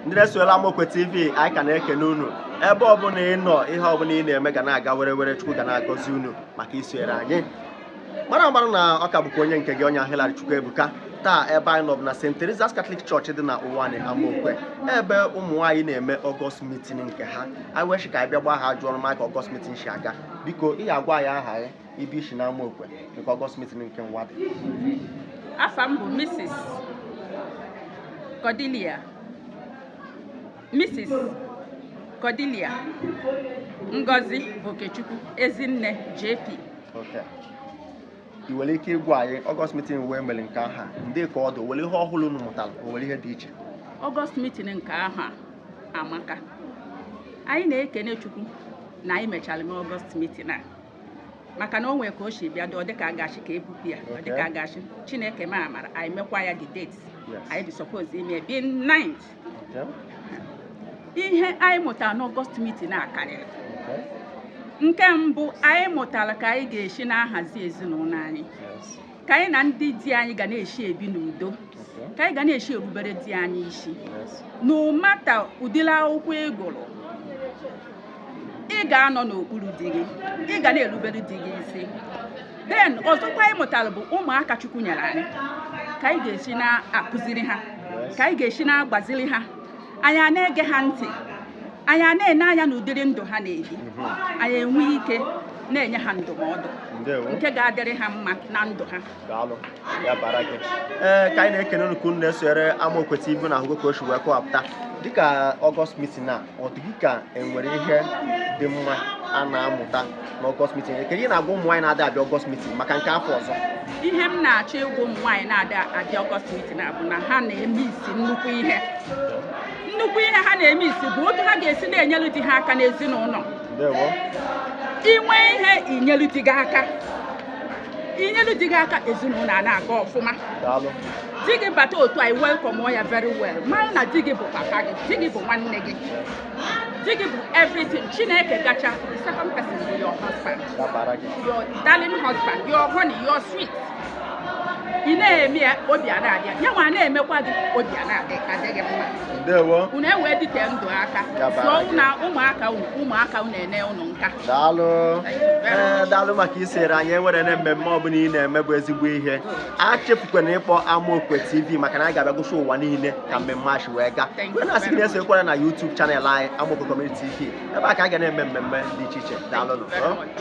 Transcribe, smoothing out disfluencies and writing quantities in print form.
ndị na-esola Amokwe TV anyị ka na-ekene unu ebe ọbụla ị nọ ihe ọbụla ị na-eme ga na-aga were Chukwu ga na-agọzi unu maka isonyere anyị mara na ọ ka bụkwa onye nke gị onye ahịlarị Chukwu ebuka taa ebe anyị nọ bụ na St. Theresa's Catholic Church dị na Ụwanị Amokwe ebe ụmụ nwaanyị na-eme August meeting nke ha anyị weshi ka anyị bịa gba ha jụọ maka August meeting si aga biko ị ga-agwa ya aha ya ibi isi na Amokwe nke August meeting nke nwa dị afa m bụ Mrs. Cordelia Ngozi Okechukwu Ezinne JP. Okay. I nwere ike ịgwa anyị August meeting wee mere nke aha ndị ka ọ dị were ihe ọhụrụ unu mụtara o nwere ihe dị iche August meeting nke aha amaka anyị na-ekene Chukwu na anyị mechara m August meeting a maka na o nwere ka o si bịa dị ọ dịka agachi ka ebupu ya ọ dịka agachi Chineke ma amara anyị mekwa ya the date anyị dị suppose ime bi 9th. Ihe anyị mụtara n'August meeting a karịrị nke mbụ anyị mụtara ka anyị ga-esi na-ahazi ezinụlọ anyị ka anyị na ndị di anyị ga na-esi ebi n'udo ka anyị ga na-esi erubere di anyị isi no matter ụdịrị akwụkwọ ịgụrụ ị ga-anọ n'okpuru di gị ị ga na-erubere di gị isi. Then ọzọkwa anyị mụtara bụ ụmụaka Chukwu nyere anyị ka anyị ga-esi na-akụziri ha ka anyị ga-esi na-agbaziri ha anyị na-ege ha ntị anyị na-ene anya n'ụdịrị ndụ ha na-ebi anyị enwe ike na-enye ha ndụmọdụ nke ga-adịrị ha mma na ndụ ha. Ka anyị na-ekene unu ka unu na-esonyere Amokwe TV na ahụgo ka o si wee kọwapụta dịka August meeting a ọ dịghị ka enwere ihe dị mma a na-amụta n'August meeting kedu ihe na-agwa ụmụ nwaanyị na-ada abịa August meeting maka nke afọ ọzọ. Ihe m na-achọ ịgwa ụmụ nwaanyị na-ada abịa August meeting a bụ na ha na-eme isi nnukwu ihe ha na-eme isi bụ otu ha ga-esi na-enyelu di ha aka n'ezinụlọ. Inwe ihe inyelu di gị aka ezinụlọ a na-aga ọfụma. Di gị bata otu I welcome ya very well mara na di gị bụ papa gị di gị bụ nwanne gị di gị bụ everything. Chineke gacha the second person bụ your husband, your darling husband, your honey, your sweet. Ị na-eme ya obi a na-adị ya nwa na-emekwa gị obi a na-adịghị mma. Unu ewee dịte ndụ aka so na ụmụaka unu ene unu nka. Daalụ maka isere anyị enwere na mmemme ọbụla ị na-eme bụ ezigbo ihe achefukwana ịkpọ Amokwe TV maka na anyị ga-abịa gosi ụwa niile ka mmemme achị wee gaa na-asị gị na-esokwara na YouTube channel anyị Amokwe Community TV ebe a ka a ga na-eme mmemme dị iche iche. Daalụ.